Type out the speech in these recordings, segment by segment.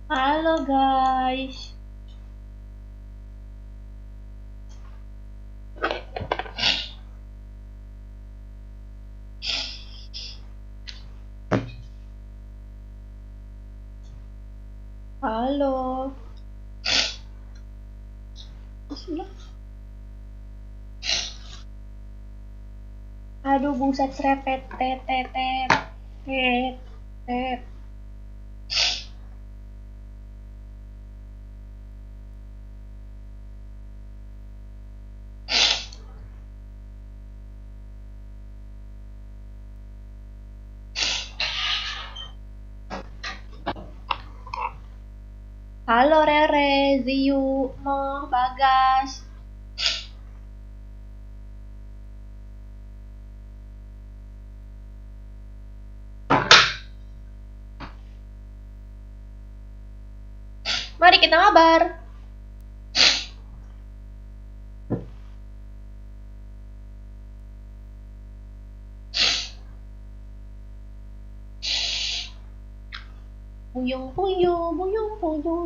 Halo guys. Halo. Bismillah. Aduh buset serepet tetetet. Tet. Tet. Halo Rere, Ziyu, Mo, Bagas. Mari kita mabar. Buyung puyuh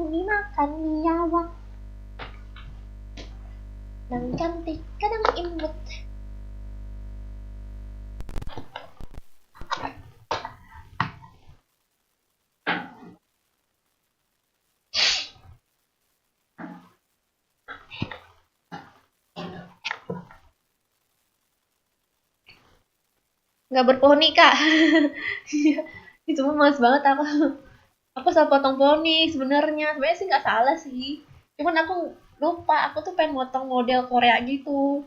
dimakan biawak. Yang cantik kadang imut. Nggak berpohon nih kak. Itu mah males banget aku salah potong poni sebenarnya sih nggak salah sih, cuman aku lupa aku tuh pengen motong model Korea gitu.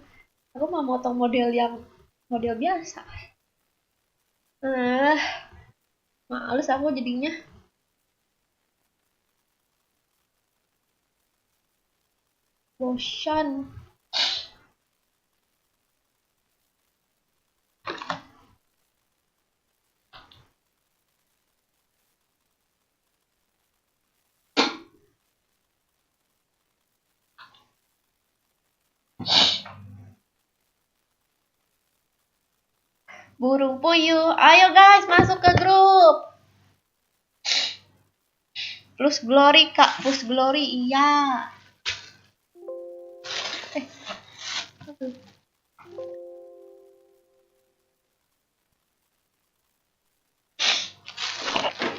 Aku mau motong model yang model biasa. Ah, males aku jadinya. Bosan. Burung puyuh, ayo guys masuk ke grup. Plus glory kak, plus glory iya. Eh, aduh.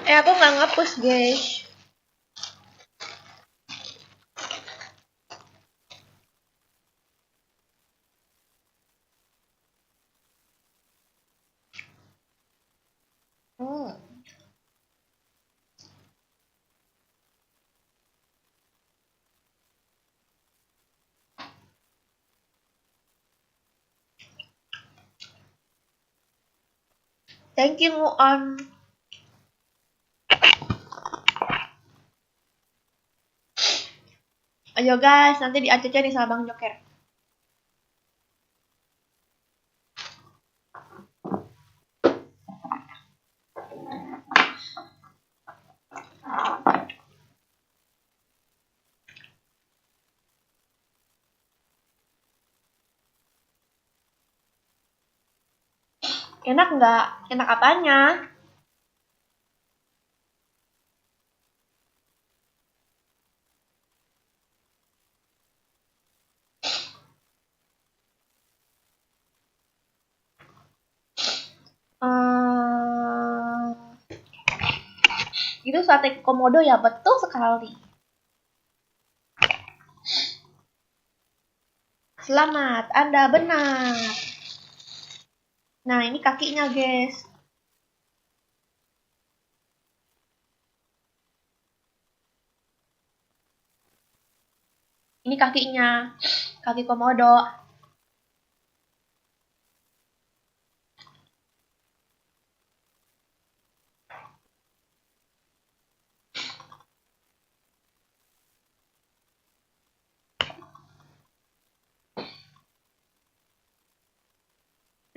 Aku nggak ngapus guys. Hmm. Thank you Muon. Ayo guys, nanti di ACC nih sama Bang Joker. Enak nggak? Enak apanya? Eh, itu sate komodo ya, betul sekali. Selamat, Anda benar. Nah, ini kakinya, guys. Ini kakinya, kaki komodo.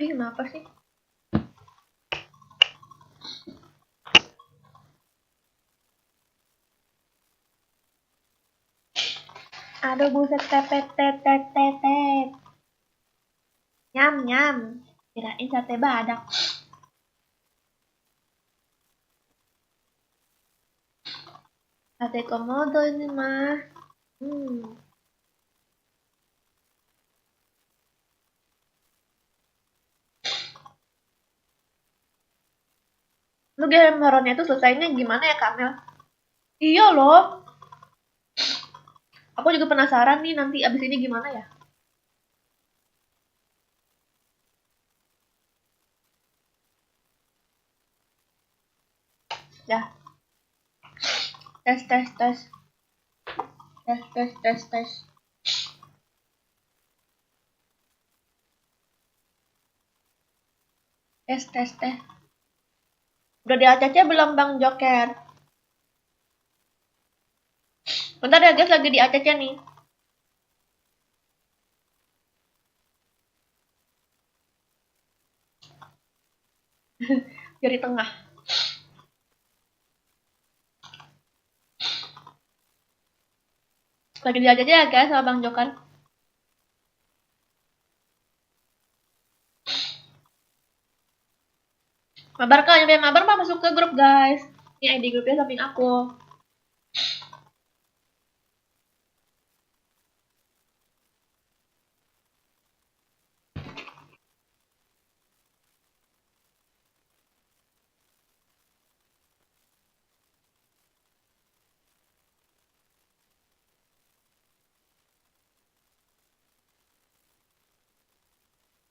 Ih, kenapa sih? Aduh, buset, tepet, tetet, tetet. Nyam, nyam. Kirain sate badak. Ate komodo ini mah. Lu game horornya itu selesainya gimana ya, Kamel? Iya loh. Aku juga penasaran nih nanti abis ini gimana ya. Ya. Tes, tes, tes. Tes, tes, tes, tes. Tes, tes, tes. Udah di ACC belum Bang Joker? Bentar ya guys, lagi di ACC nih. Jari tengah. Lagi di ACC ya guys sama Bang Joker. Mabar kan, yang mabar mah masuk ke grup guys. Ini ID grupnya samping aku.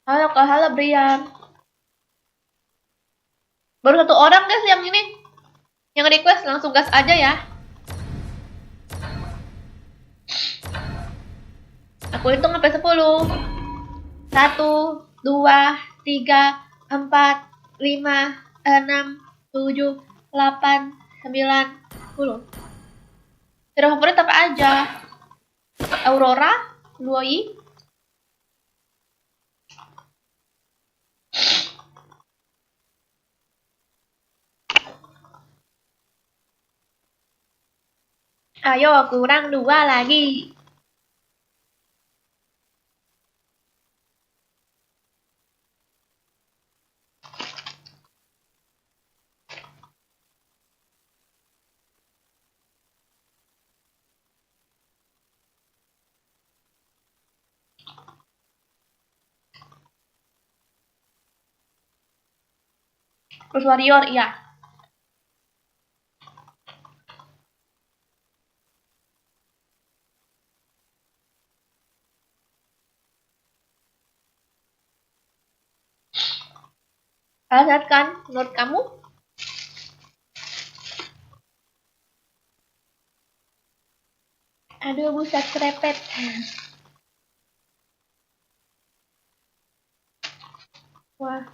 Halo Kak, halo Brian. Baru satu orang guys yang ini. Yang request langsung gas aja ya. Aku hitung sampai 10. 1, 2, 3, 4, 5, 6, 7, 8, 9, 10. Hero favorit apa aja? Aurora, Luoi. Ayo, kurang 2 lagi. Terus warrior, iya. Sehat kan menurut kamu? Aduh, buset kerepet. Wah.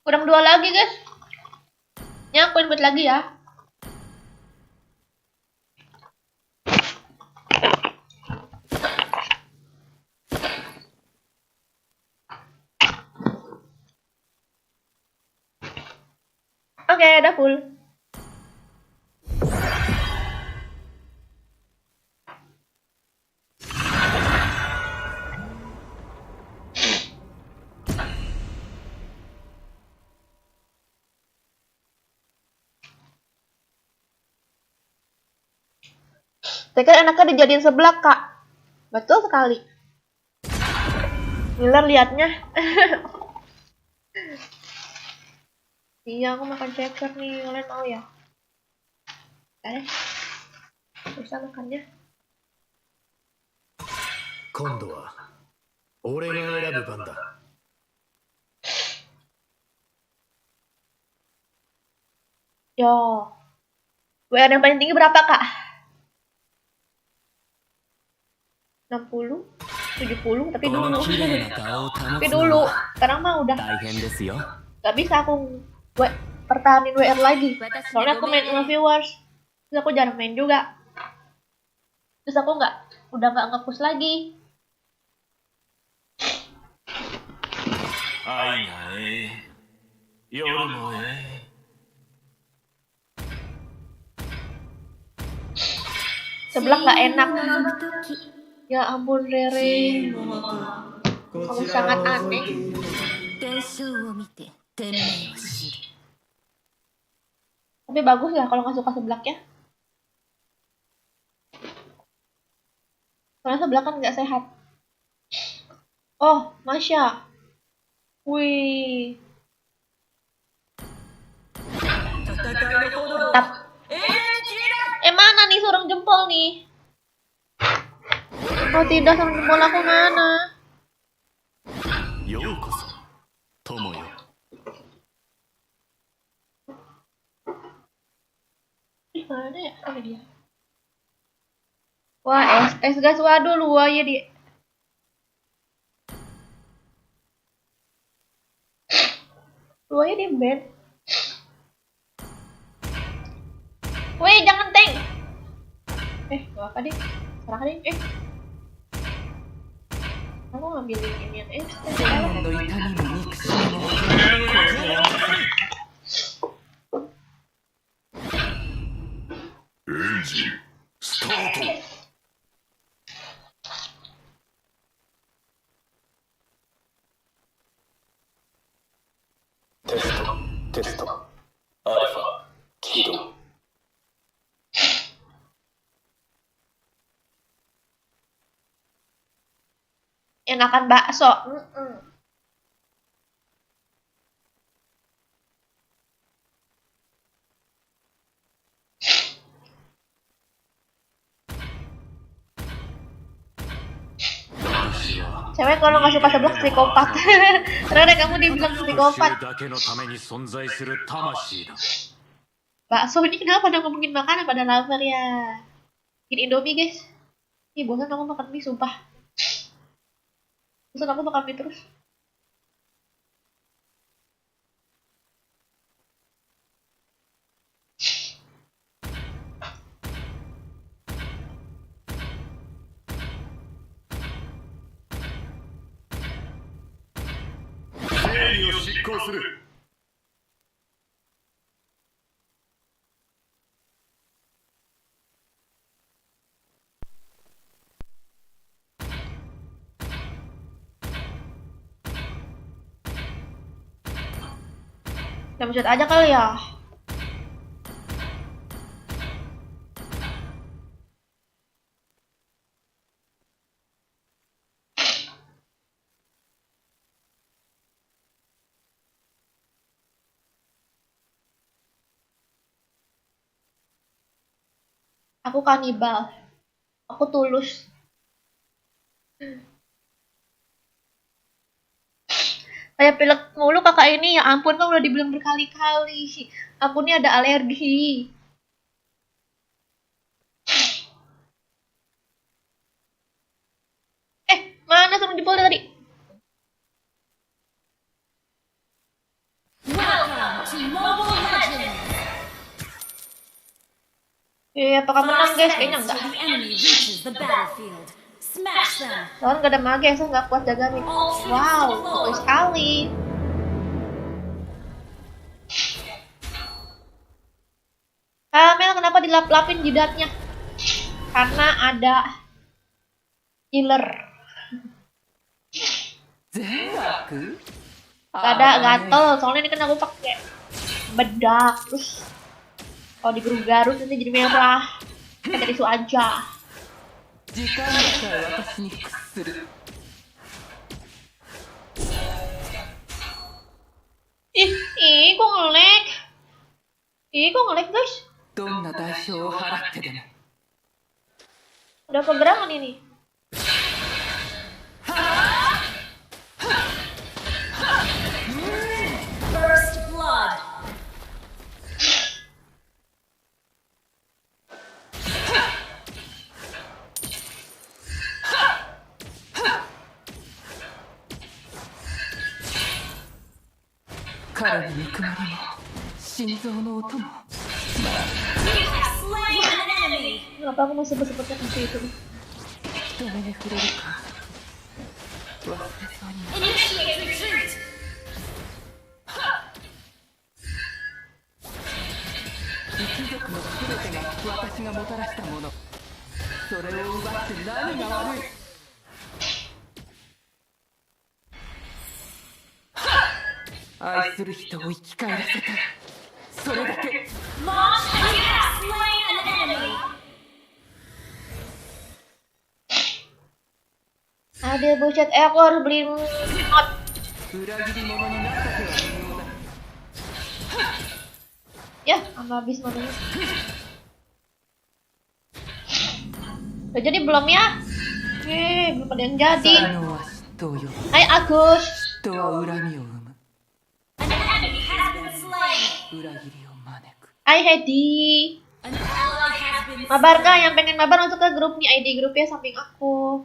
Kurang 2 lagi, guys. Ini aku invite lagi ya. Oke, udah full. Teker enaknya dijadiin sebelah, Kak. Betul sekali. Miller liatnya. Iya, aku makan ceker nih. Kalian mau ya? Bisa makannya. 今度は俺が選ぶ番だ。Yo. WR yang paling tinggi berapa, Kak? 60? 70? Tapi dulu. Tapi dulu. Sekarang mah udah. Gak bisa aku pertahanin WR lagi. Soalnya aku main sama viewers. Terus aku jarang main juga. Terus aku udah nggak nge-push lagi. Sebelah nggak enak. Ya ampun Rere, kamu sangat aneh. Tapi bagus lah kalau nggak suka seblak ya. Soalnya seblak kan nggak sehat. Oh, Masya. Wih. Tap. Mana nih surung jempol nih? Oh tidak, surung jempol aku mana? ようこそ友よ。 Mana ya? Oh dia. Wah, es gas, waduh luar ya dia. Luar ya di bed. Wih, jangan tank. Gak apa deh. Serah deh. Aku ngambilin ini yang es. の痛みも憎しみもエンジンスタート。テストアルファ起動。 Enakan bakso. Cewek kalau nggak suka seblak psikopat. Ternyata kamu dibilang psikopat. Bakso ini kenapa udah ngomongin makanan pada lapar ya? Bikin Indomie guys. Ih bosan aku makan mie sumpah. Bosan aku makan mie terus. Kita pencet aja kali ya. Aku kanibal. Aku tulus. Kayak pilek mulu kakak ini, ya ampun kan udah dibilang berkali-kali. Aku ini ada alergi. Mana suruh jempol tadi? Apakah menang guys? Kayaknya enggak. Lawan gak ada mage, saya nggak kuat jaga mid. Wow, bagus sekali. Mel kenapa dilap-lapin jidatnya? Karena ada healer. Gak ada gatel, soalnya ini kan aku pakai bedak terus kalau digaruk-garuk nanti jadi merah. Pakai tisu aja. Kok nge-lag? Kok nge-lag guys? Udah kegerangan ini. First blood. Kenapa aku masih sebut-sebutnya seperti itu? Initiate retreat. それだけ。 Launch attack. Slain an enemy. Ada buset ekor beli mod. 裏切り者になった手は無用だ。 Ya, sama habis modalnya. Udah jadi belum ya? Belum ada yang jadi. 才能は嫉妬を呼ぶ。 Hai Agus. 人は恨みを生む。 An enemy has been slain. 裏切りを招く。 Hai Hedi. An ally has been Mabar kah yang pengen mabar masuk ke grup nih, ID grupnya samping aku.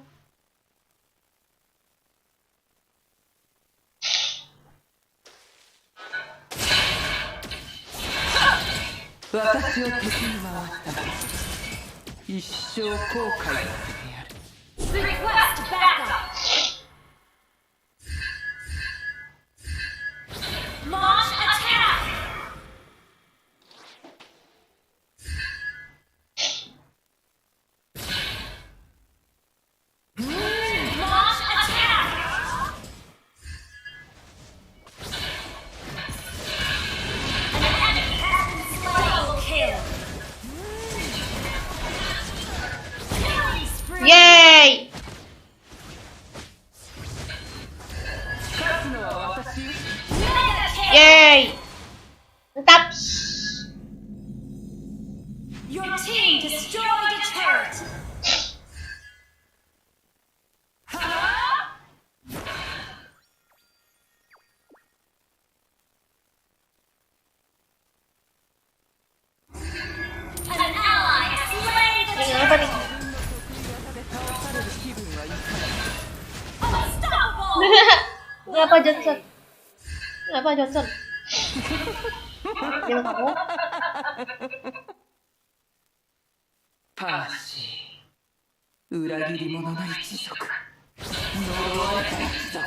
私を敵に回ったら一生後悔させてやる。 Request backup. Launch attack. Launch attack. An enemy has been slain. Double kill. Killing spree. Yeay. 勝つのは私よ。 Mega kill. Yeay. Mantap. Your team destroyed a turret. And an ally has slain the Ini apa nih? で倒される気分はいかない。 Unstoppable. Ngapa Johnson? Ngapa Johnson? Dia kamu? パーシー、裏切り者の一族、呪われた一族。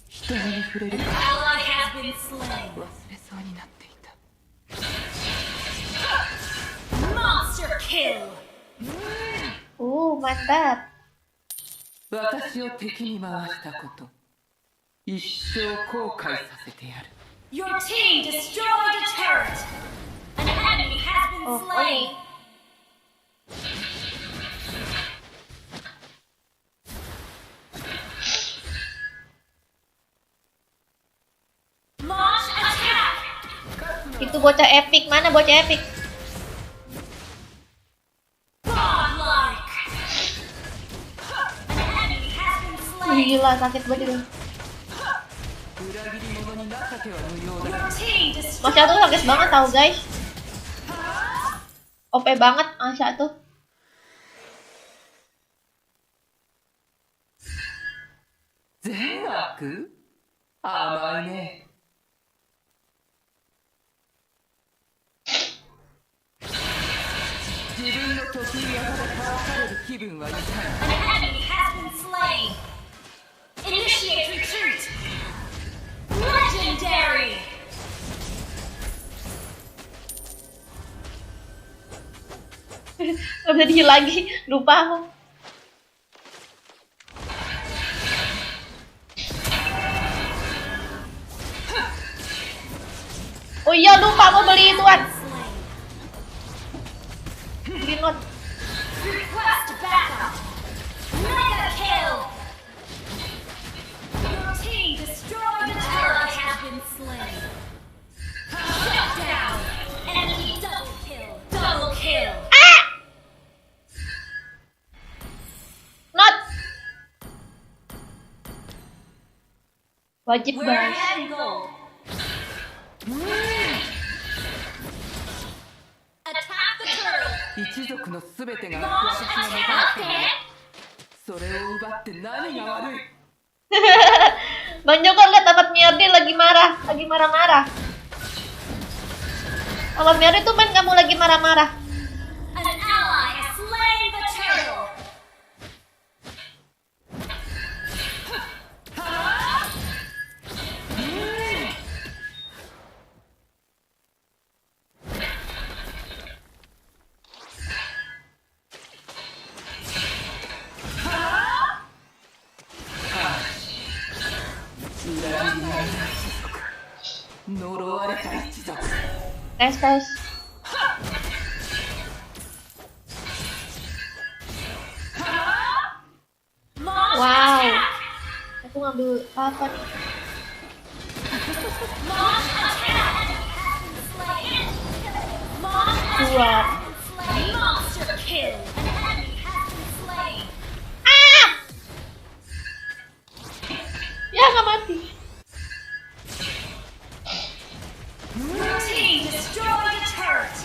人目に触れる An か ally has been slain. 忘れそうになっていた。 Monster kill. Mantap. 私を敵に回したこと、一生後悔させてやる。 Your team destroyed a turret. An enemy has been Oh, slain. Launch attack. Itu bocah epic. Mana bocah epic? Godlike. An enemy has been slain. Gila, sakit banget itu. 裏切り者になった手は無用 Your だ。 team Masya tuh destroyed. sakit banget tau guys. OP banget Masya tuh. 善悪甘いね。自分の得意技で倒される気分はいかない。 An enemy has been slain. Initiate retreat. Legendary. Gak bisa dihil lagi. Lupa aku. Oh iya lupa aku beli ituan. Slain. Beli not. Request backup. Mega kill. Your team destroyed the turret. Has been slain. Shut down. Enemy double kill. Double kill. Not. Wajib We're guys. ahead in gold. Attack the turret. 一族のすべてが Launch 私がもたらしたもの attack. それを奪って何が悪い。 Bang Joko lihat Ahmad Miyardi lagi marah, lagi marah-marah. Ahmad Miyardi tuh main kamu lagi marah-marah. An ally has slain the turtle. 呪われた一族 Tes. Launch Wow. attack! Aku ngambil apa nih? Launch attack! Slain! Launch Dua. attack! Slain! Monster kill! An enemy has been slain! Ya nggak mati. Your team destroyed a turret!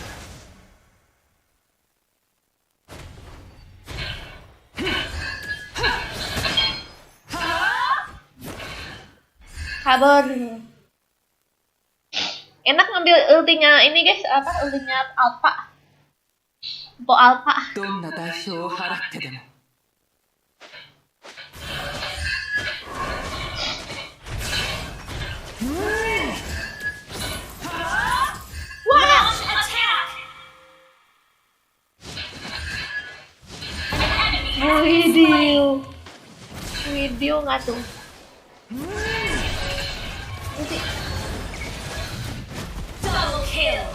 Kabur. Enak ngambil ultinya ini guys, apa ultinya Alpha. Po Alpha. どんな代償を払ってでも Launch attack! An enemy has been slain! Video nggak tuh? Nanti. Double kill!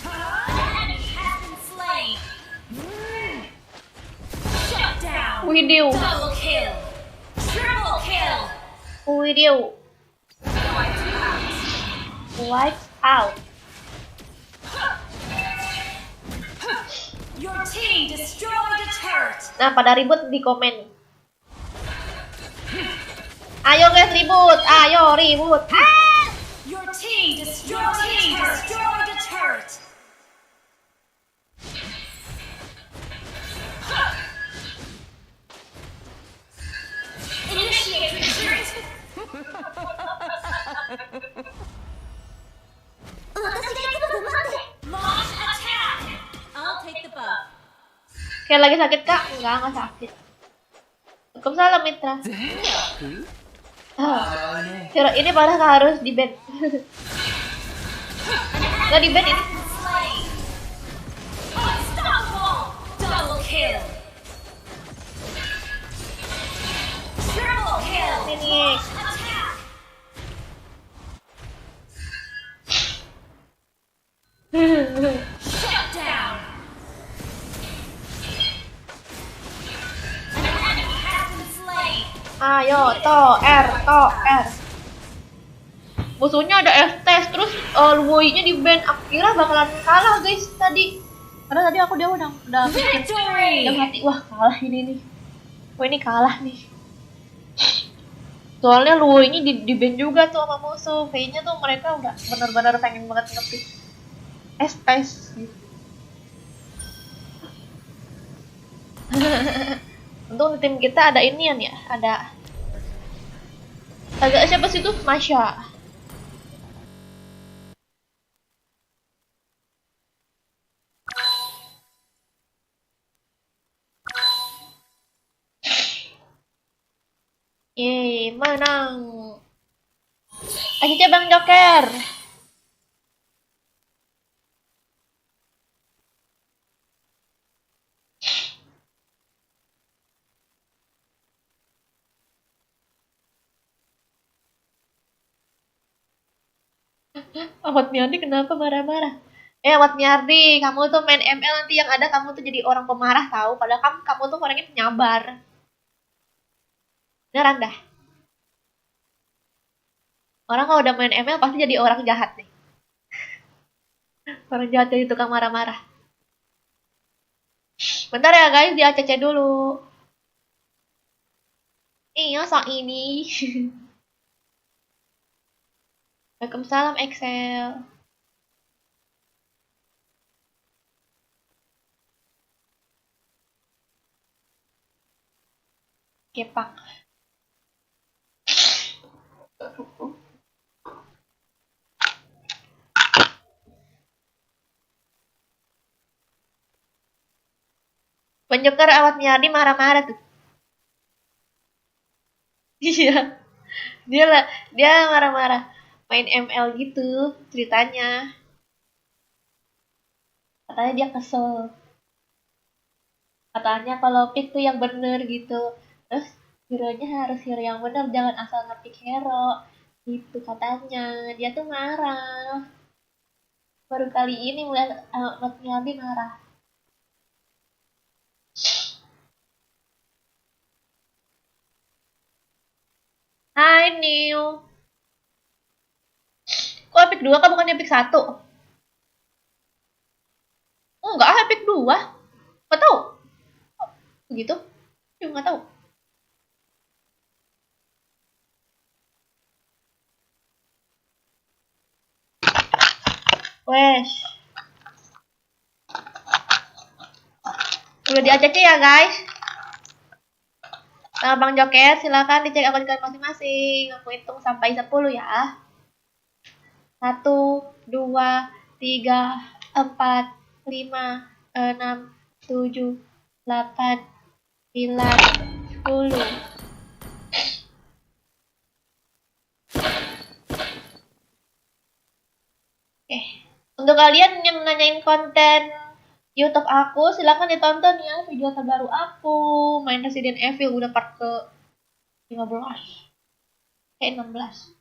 An enemy has been slain! Shut down! Video. Double kill! Triple kill! Video. Lights out. Your team destroyed a turret! Nah, pada ribut di komen. Ayo guys ribut, ayo ribut. Ah! Your team destroyed a turret! Initiate retreat! Launch attack! I'll take the buff. Kayak lagi sakit kak? Enggak sakit. Waalaikumsalam Mitra. 全額 Ah, あね Hero ini padahal harus di ban. Nggak di ban ini. Slain! Unstoppable! Double kill! Triple kill! Ini. Attack! Shut down! An enemy has been slain! Ayo, to R. Musuhnya ada F-Test, terus Luoyi-nya di ban. Aku kira bakalan kalah guys tadi. Karena tadi dia udah mikir Victory! dalam hati, wah kalah ini nih. Wah ini kalah nih. Soalnya Luoyi-nya di ban juga tuh sama musuh. Kayaknya tuh mereka udah benar-benar pengen banget ngepick F-Test gitu. Untung di tim kita ada inian ya, ada siapa sih tuh? Masya. Yeay, menang. Aja Bang Joker. Ahmad Miardi kenapa marah-marah? Ahmad Miardi, kamu tuh main ML nanti yang ada kamu tuh jadi orang pemarah tahu. Padahal kamu tuh orangnya penyabar. Beneran dah. Orang kalau udah main ML pasti jadi orang jahat nih. Orang jahat jadi tukang marah-marah. Bentar ya guys, di ACC dulu. Iya, so ini. Waalaikumsalam Excel. Kepak. Penjoker Awat Miardi marah-marah tuh. Iya. Dia marah-marah. Main ML gitu ceritanya. Katanya dia kesel. Katanya kalau pick tuh yang bener gitu. Terus hero-nya harus hero yang bener, jangan asal nge-pick hero. Itu katanya. Dia tuh marah. Baru kali ini melihat Mas Miyabi marah. Hai Neil. Kok Epic 2 kan bukan Epic 1? Oh enggak, Epic 2. Nggak tahu. Begitu? Juga nggak tahu. Wes. Udah di ACC ya guys. Nah, Bang Joker, silakan dicek akun kalian masing-masing. Aku hitung sampai 10 ya. 1, 2, 3, 4, 5, 6, 7, 8, 9, 10. Untuk kalian yang nanyain konten YouTube aku, silahkan ditonton ya video terbaru aku. Main Resident Evil udah part ke 15. 16.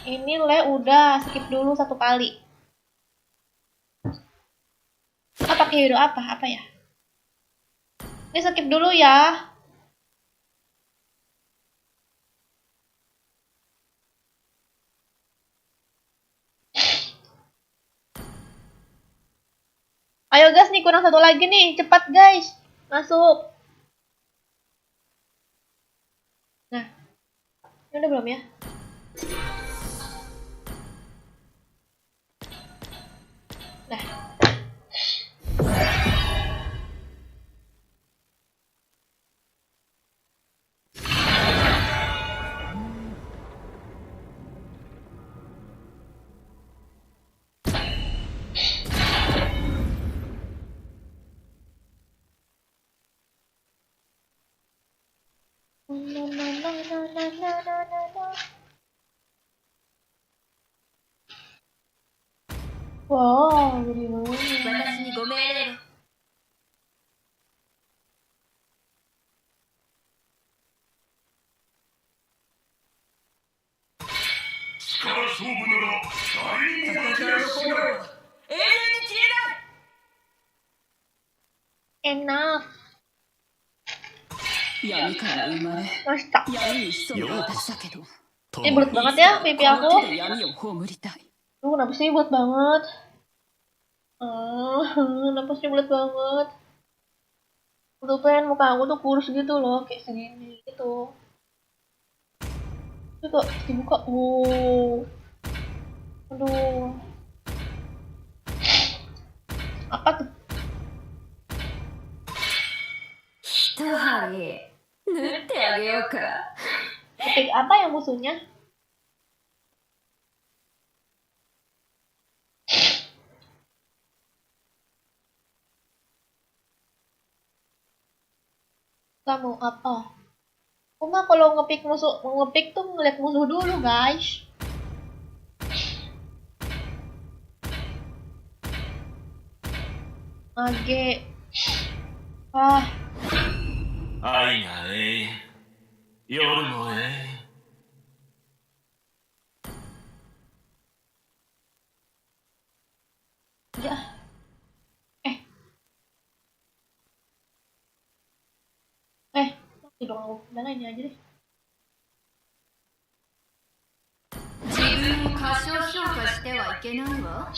Ini udah skip dulu 1 kali. Pakai hero apa ya? Ini skip dulu ya. Ayo guys nih, kurang 1 lagi nih. Cepat guys. Masuk. Nah. Ini udah belum ya? Nah. Wow, gede banget. 私にご命令を。力勝負なら誰にも負けやしない。永遠に消えない Enough. 闇から生まれ Masta. 闇に潜む私だけど Ini belut banget ya pipi この aku. 手で闇を葬りたい Duh, kenapa sih bulat banget? Kenapa sih bulat banget? Aku tuh pengen muka aku tuh kurus gitu loh, kayak segini gitu. Itu kok dibuka, aduh. Apa tuh? 一針縫ってあげようか。 Epic apa yang musuhnya? Kamu apa? Cuma kalau ngepick musuh, ngepick tuh ngeliat musuh dulu guys. Mage. Ah, 愛がええ夜もええ ya. Mati dong aku. Udah lah, ini aja deh. 自分を過小評価してはいけないわ。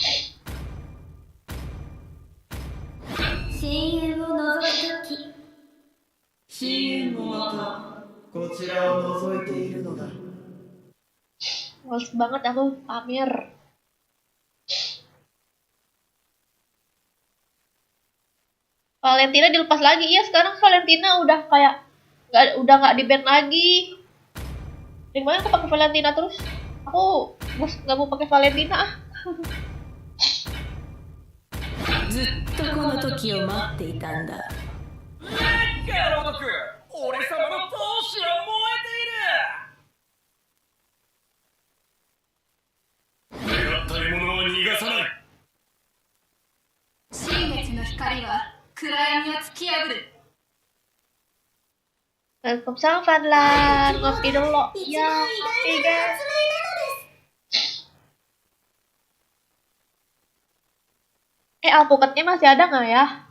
深淵を覗くとき。深淵もまたこちらを覗いているのだ Males banget aku pamer. Valentina dilepas lagi. Iya, sekarang Valentina udah kayak udah nggak di ban lagi. Dari mana aku pakai Valentina terus? Aku nggak mau pakai Valentina ah. ずっとこの時を待っていたんだガロドク、俺様の闘志は燃えている。狙った獲物は逃がさない。新月き破る。 Waalaikumsalam Fadlan, ngopi dulu. Ya, ngopi guys. Alpukatnya masih ada nggak ya?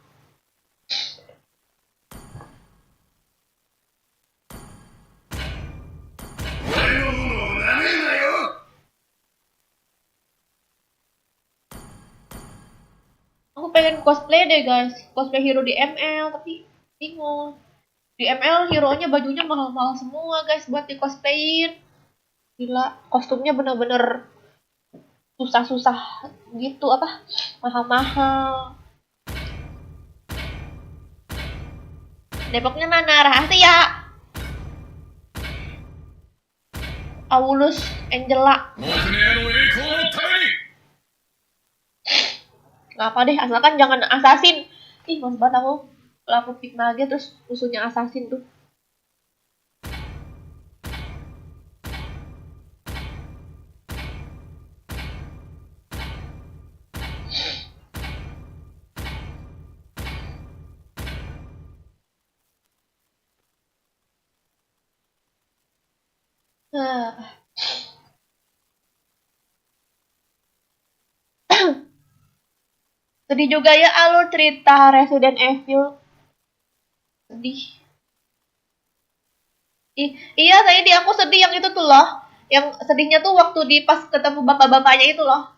Aku pengen cosplay deh guys, cosplay hero di ML, tapi bingung. Di ML hero-nya bajunya mahal-mahal semua guys buat di cosplayin. Gila, kostumnya bener-bener susah-susah gitu, apa, mahal-mahal. Depoknya mana? Rahasia. Aulus Angela. 僕の矢の栄光のために Gak apa deh, asalkan jangan assassin. Ih, males banget aku. Kalau aku pick Mage terus musuhnya assassin tuh. Nah. Sedih juga ya alur cerita Resident Evil. Sedih. Iya, saya aku sedih yang itu tuh loh. Yang sedihnya tuh waktu di pas ketemu bapak-bapaknya itu loh.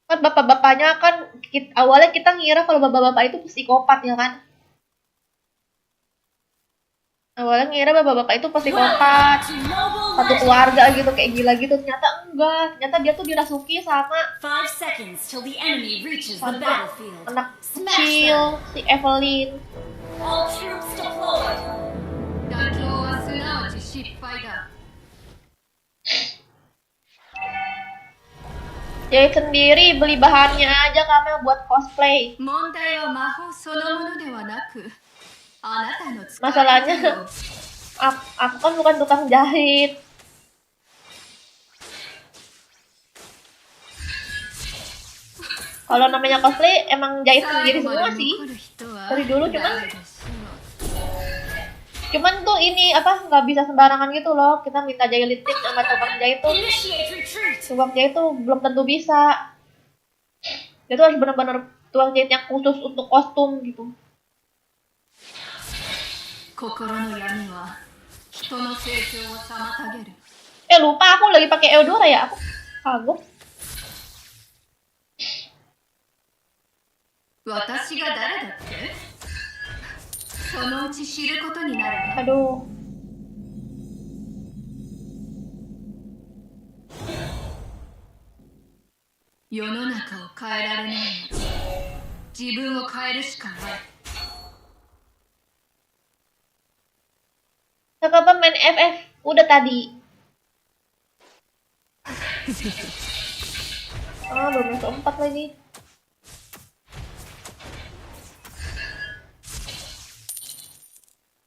Kan bapak-bapaknya kan awalnya kita ngira kalau bapak-bapak itu psikopat ya kan. Awalnya ngira bapak-bapak itu psikopat. Satu keluarga gitu kayak gila gitu, ternyata enggak. Ternyata dia tuh dirasuki sama 5 seconds till the enemy reaches the sama battlefield. anak Smash kecil them. si Evelyn. All troops deployed. 妥協はすなわち失敗だ。 Jahit sendiri, beli bahannya aja Kamel buat cosplay. 問題は魔法そのものではなく、あなたの使い Masalahnya 方よ。 aku kan bukan tukang jahit. Kalau namanya cosplay emang jahit 最 sendiri 後ま semua で sih. 残る人は Dari dulu cuman 誰でしょう。 cuman tuh ini apa nggak bisa sembarangan gitu loh. Kita minta jahit listrik sama tukang jahit tuh. Initiate retreat. Tukang jahit tuh belum tentu bisa. Dia tuh harus benar-benar tukang jahit yang khusus untuk kostum gitu. 心の闇は人の成長を妨げる。 Lupa aku lagi pakai Eudora ya. Aku kagok. 私が誰だって？そのうち知ることになるわ。 Aduh. 世の中を変えられないなら自分を変えるしかない。 Kapan main FF? Udah tadi. Belum masuk 4 lagi.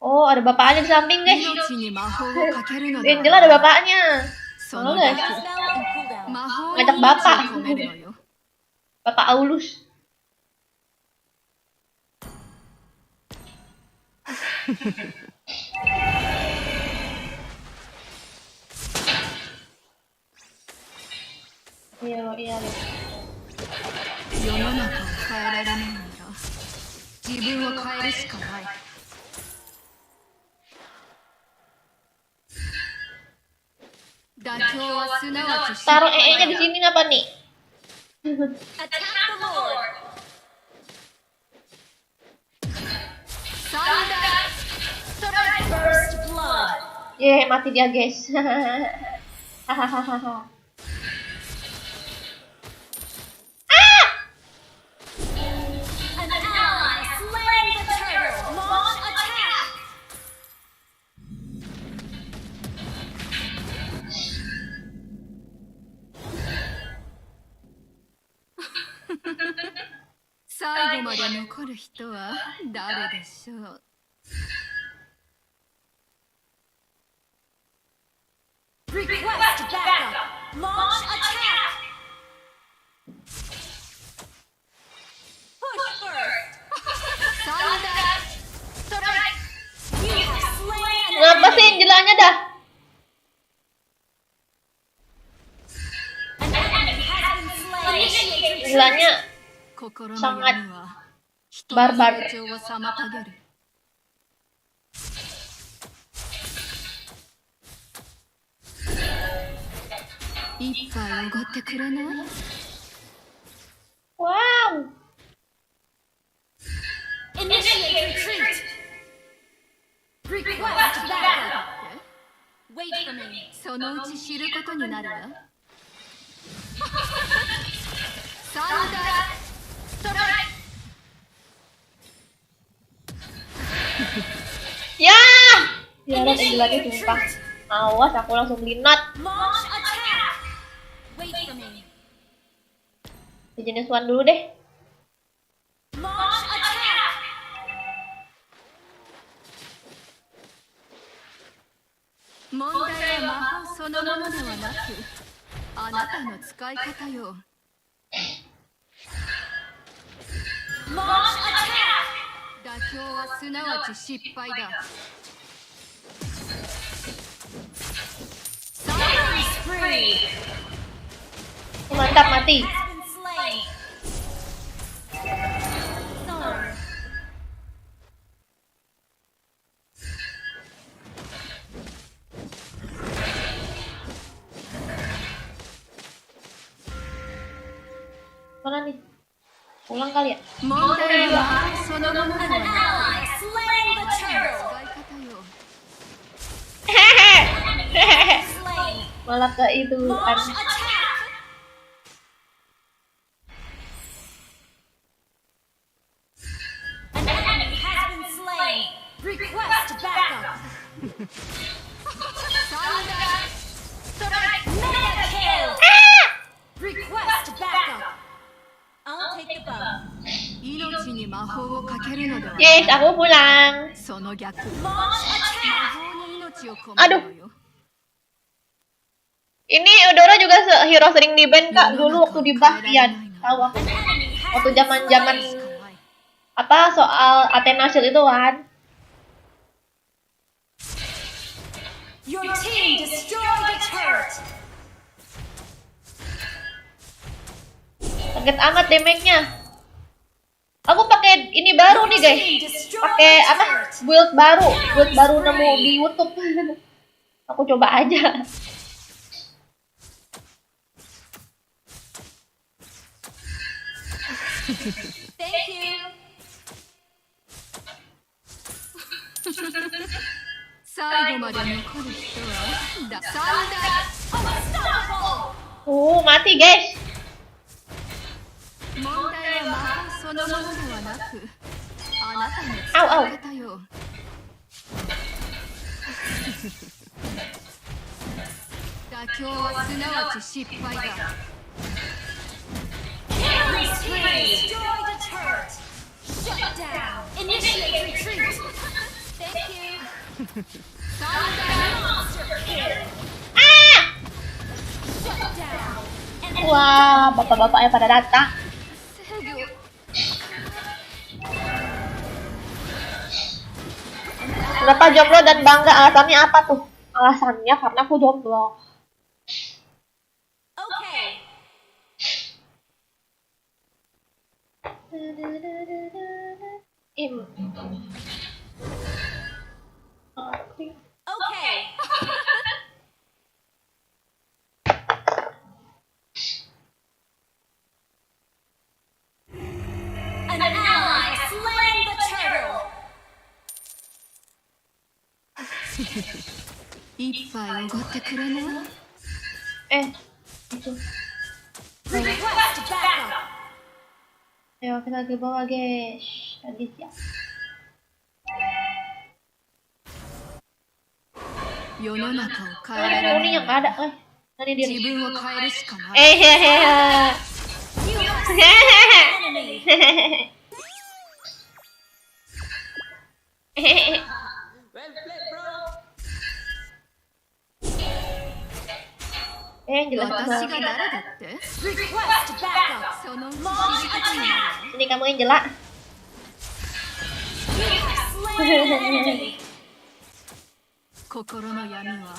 Oh, ada bapaknya di samping guys. 命に魔法をかけるの Di だ Angela ada bapaknya. その Oh, guys. 逆 Spell on cooldown. 魔法に Ngajak 命 bapak. を込めるのよ。 Bapak Aulus. Iya, iya. 世の中を変えられないなら自分を変えるしかない。妥協はすなわち失 Taruh 敗 EE-nya di だ。 sini apa nih? Attack the Lord. サンダーストライク。 First blood. Ye, mati dia guys. Hahaha. An ally slain the turtle. Launch attack.「最後まで残る人は誰でしょう」 Request backup. Launch attack. Push first. サンダー Gilanya 心の sangat 闇は人の barbar. 成長を妨げる。一杯おごってくれない？ Wow. Initiate retreat. Request backup. Wait for me. そのうち知ることになるわ。サンダーストライ Ya. Tiara Angelanya sumpah. Awas aku langsung linat. Launch attack. Wait for me. Di jenis one dulu deh. Launch attack. 問題は魔法そのものではなく、あなたの使い方よ。 Launch attack. 妥協はすなわち失敗だ。 Spree Mantap mati. has been slain. Thorn. Mana nih? Pulang kali ya? 問題は魔法そのものでは An なく、 ally slain the 使 turtle. い方よ。 Slain. Malah ke itu Launch attack. An enemy has been slain. Request backup. サンダーストライク Mega kill. Request backup. I'll take the bow. 命に魔法をかけるのでは Yes, aku pulang. その逆。 Launch 魔 attack. 法に命を込めるのよ。 Ini Eudora juga hero sering di ban kak dulu waktu di Bastian. Tahu aku. An enemy has Waktu been zaman-zaman slain. apa soal Athena Shield itu kan. Your team destroyed a turret. Sakit amat damage-nya. Aku pakai ini baru nih guys. Team destroyed Pakai a apa? turret. Build baru nemu di YouTube. Aku coba aja. Thank you. 最後まで残る人はだ。サンダ Unstoppable. Mati guys. ー問題は魔法そのものではなく、あなたの使い方よ。妥協はすなわち失敗だ。 Killing spree. Destroyed a turret. Shut down. Initiate retreat. Thank you. サンダ Monster kill. Shut down. Enemy Wah, bapak-bapaknya pada datang. ー制御。 Kenapa jomblo dan bangga? Alasannya apa tuh? Alasannya karena aku jomblo. Okay. Im. Okay. An ally slain the turtle. 一杯おごってくれない？ Itu. Request backup. Ayo kita ke bawah guys. Tadi siap. 世の中を変え Oh, ら ini れ Uni ない yang nggak ada. Tadi dia. 自分を変えるしかない。 Hehehe. You have slain an enemy. Well played, bro. Jelas 私 banget. が誰だって？ Request backup. そのうち知ることになるわ。 Ini kamu yang jelak. You have slain an enemy. 心の闇は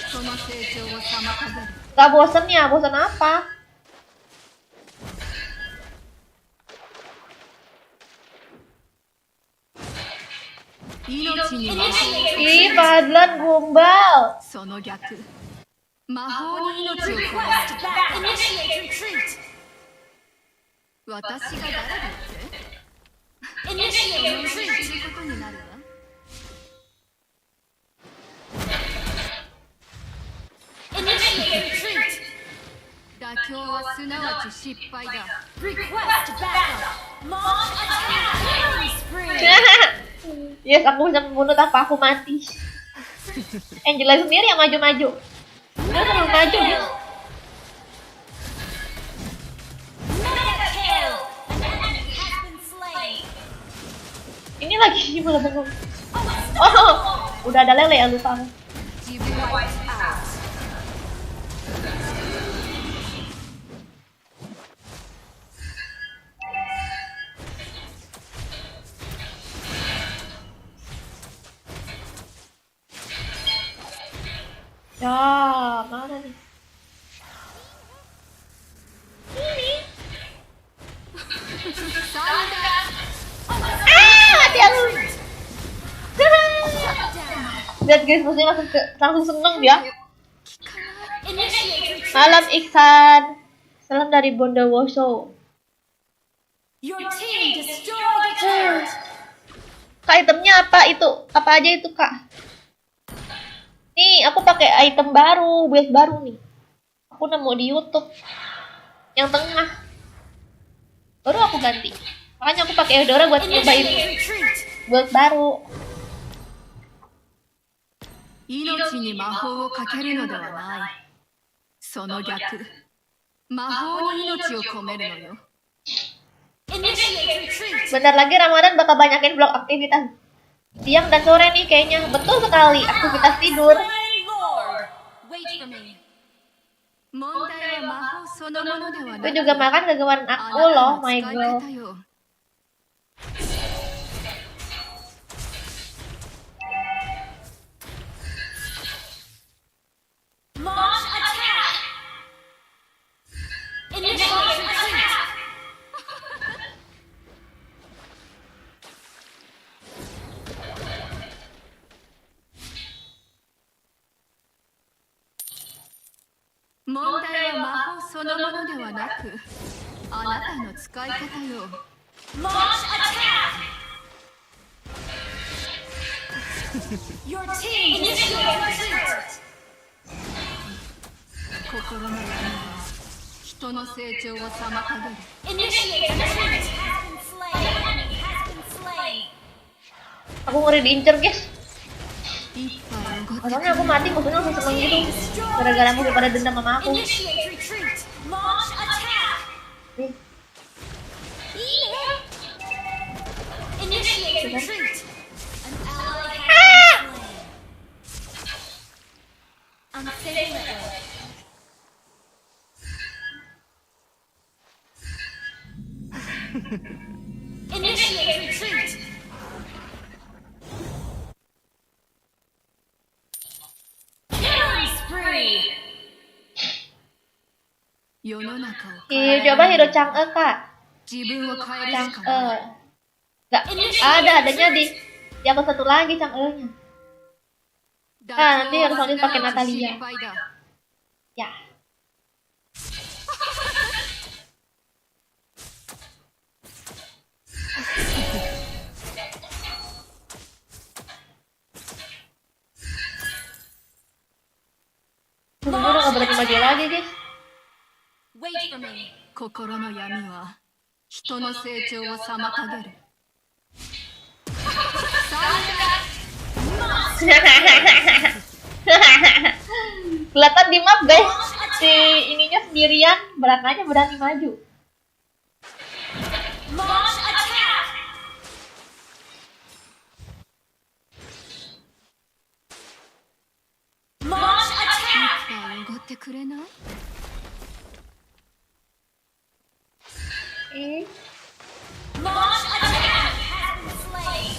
人の成長を妨げる。 Gak bosen ya? Bosen apa? 命に魔法 Ih, Padlan gombal. その逆魔法に命を込める Request back. Initiate retreat. 私が誰だって Initiate す retreat. ることになるわ Initiate retreat. 妥協はすなわち失敗だ Request backup. Launch attack. Killing spree. Yes, aku bisa membunuh tanpa aku mati. Angela sendiri yang maju-maju. Dia terlalu maju dia. Mega kill. An enemy has been slain. Ini lagi malah bengong. Oh, udah ada lele ya, lupa aku. 自分は Wiped out. Ya, mana nih? Mati aku. Lihat guys, musuhnya langsung seneng dia. Initiate retreat. Malam Iksan. Salam dari Bondowoso. Your team destroyed a turret. Kak, itemnya apa itu? Apa aja itu, Kak? Nih, aku pakai item baru, build baru nih. Aku nemu di YouTube. Yang tengah. Baru aku ganti. Makanya aku pakai Eudora buat nyobain Initiate retreat. build baru. 命に魔法をかけるのではないその逆魔法に命を込めるのよ Initiate retreat. Bentar lagi Ramadan bakal banyakin blok aktivitas siang dan sore nih kayaknya. Betul sekali, aktivitas tidur. Slain Lord. Wait for me. 問題は魔法そのものではな Itu く juga makan kegemaran あ aku な loh, たの my 使い girl. 方よ Launch attack. Initiate retreat.「問題は魔法そのものではなくあなたの使い方よ Launch attack. Your team initiate retreat. 心の闇は人の成長を妨げる Initiate retreat. Has been slain. Enemy has been slain. Aku ngeri diincer, guys. 一杯おごってく Soalnya aku れ mati, musuhnya langsung seneng gitu. Gara-gara musuh pada dendam sama aku. Initiate retreat. Launch attack. Nih, Initiate retreat. An ally has been slain. Unstable network. Initiate retreat. Killing spree. 世の中を Ih, 変え coba られ hero る Chang'e, Kak. 自分を変えるし Chang'e. かない Nggak, adanya di yang satu lagi Chang'e-nya. 妥 nanti 協 harus は lanjut すな pakai わち Natalia. 失敗だ Ya. Buru-buru nggak berani maju lagi, guys. Wait for me. 心の闇は人の成長を妨げる Kelihatan di map, guys. Si ininya sendirian, berananya berani maju. Launch attack. Launch attack. 一杯おごってくれない Ih, Launch attack has been slain.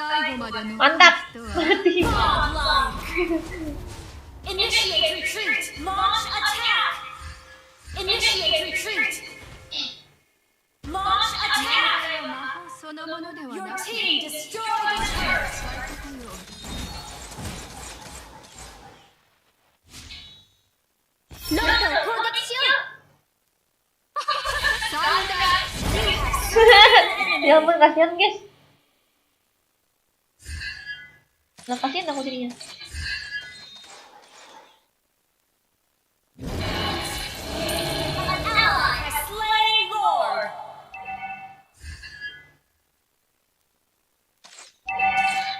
最後まで残る Mantap. 人は Mati. Godlike. Initiate retreat. Launch attack. Initiate retreat. Launch attack. 魔法そのものでは Your なく team destroyed a turret. ロボットを攻撃しよう。 Ya ampun, kasihan guys. Nggak kasihan aku jadinya. An ally has slain Lord.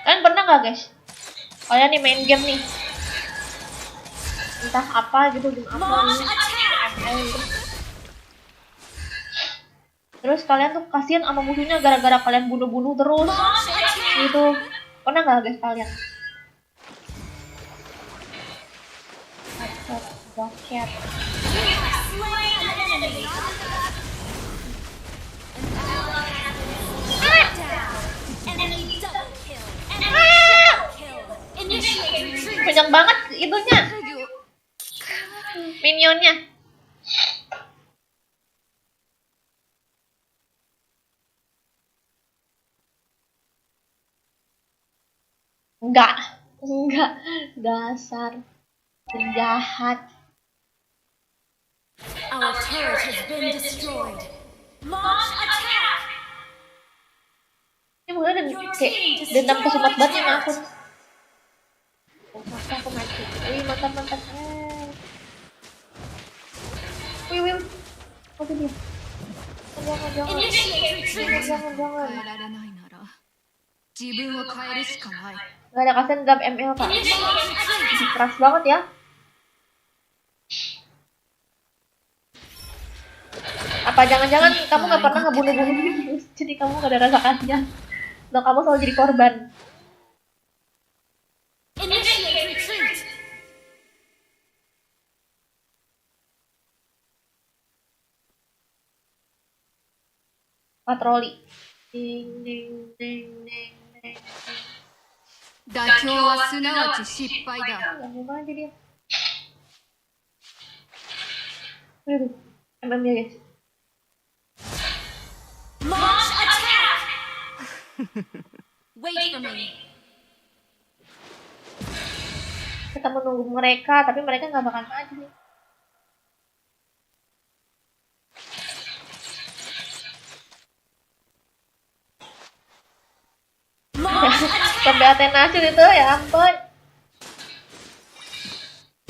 Kalian pernah nggak guys? Kalian nih main game nih. Entah apa gitu, game apa Launch nih. attack. ML gitu. Terus kalian tuh kasihan sama musuhnya gara-gara kalian bunuh-bunuh terus Launch attack. gitu. Pernah nggak guys kalian? Dahsyat. You have slain an enemy. An ally has been slain down. Enemy double kill. Enemy double kill. Initiate retreat. Banyak banget itunya, minionnya. Enggak, dasar penjahat. Our turret has been destroyed. Launch attack. Ini mungkin kayak dendam kesumat banget sama aku. Masa aku mati. Wih, mantap. Wih. Apa dia? Jangan. Initiate retreat. Jangan. 変えられないなら自分を変えるしかない Gak ada kasihan dalam ML kak. Initiate retreat. Keras banget ya. Apa jangan-jangan kamu gak pernah ngebunuh-bunuh jadi kamu gak ada rasa kasihan. Loh, kamu selalu jadi korban. Initiate retreat. Patroli. Ding. 妥協はすなわち失敗だ Gak mau aja dia. Aduh, MM dia guys. Launch attack. Wait for me. Kita menunggu mereka, tapi mereka gak bakal maju nih. Launch attack. Sampai Athena hasil itu ya ampun.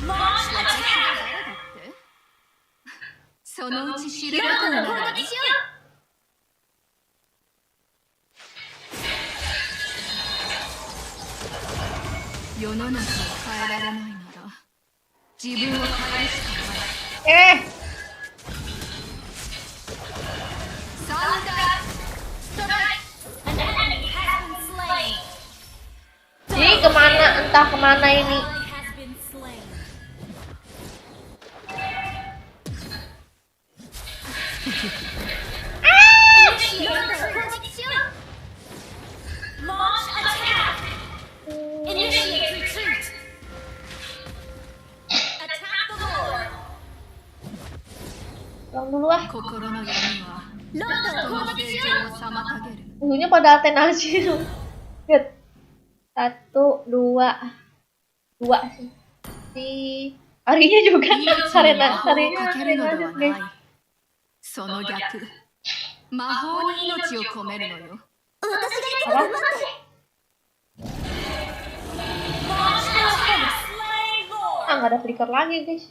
Launch 誰 attack. だってそのうち知るロことにボットをなる攻撃しよ世の中を変えられないなら自分を変えるしかない サンダーストライ う。An enemy has been slain. Ini kemana? Entah kemana ini. Ally has been slain. Initiate retreat. Launch attack. Initiate retreat. Attack the Lord. Pulang dulu ah. 心の闇はロボットを人の攻撃しよ成長を妨げる Musuhnya pada Athena hasil. Lihat. 1, 2 sih. Si Arinya juga. 命に魔 Karena 法をかけるので Athena は guys. ないその逆魔法に命を込めるのよ Apa? Launch attack. Slay Lord. Ah, nggak ada flicker lagi guys.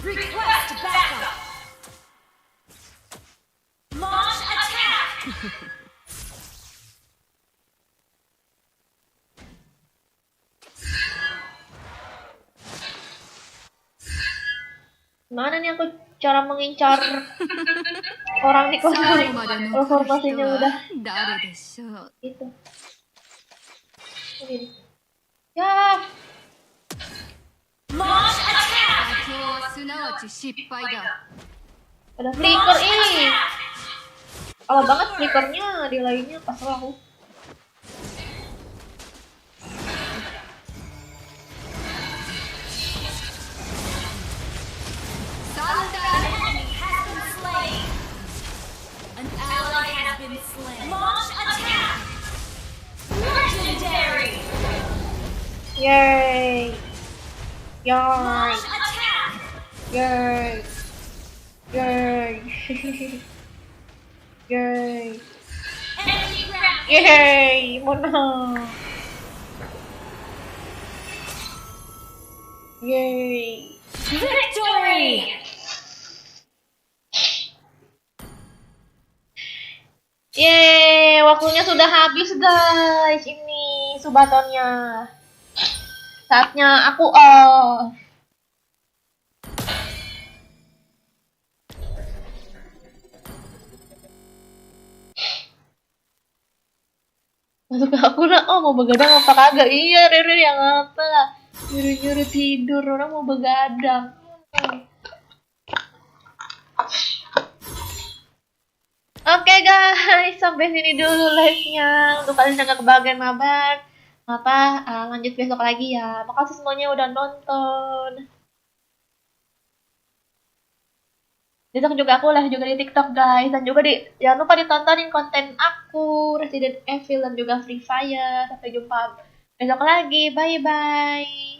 Request backup. Launch attack. Mana nih aku cara mengincar orang di 最 konflik? 後まで Kalau 残る formasinya 人 udah は誰でしょう gitu. Ini nih. Ya, Launch attack. 妥協はすなわち失敗だ Ada flicker ih. Kalau banget flickernya di lainnya pas aku. Enemy has been slain. An ally has been slain. Launch attack. Legendary. Yay. Yay. Launch attack. Yay. Yay. Yay. Enemy ground. Yay. Menang. Yay. Victory. Yeay, waktunya sudah habis guys. Ini subatonnya. Saatnya aku off. Masuk ke aku lah. Oh, mau begadang apa kagak? Iya, Riri yang apa? Nyuruh-nyuruh tidur, orang mau begadang. Oke guys, sampai sini dulu live-nya. Untuk kalian yang gak kebagian mabar, lanjut besok lagi ya. Makasih semuanya udah nonton. Besok juga aku live juga di TikTok guys. Dan juga jangan lupa ditontonin konten aku, Resident Evil dan juga Free Fire. Sampai jumpa besok lagi. Bye-bye.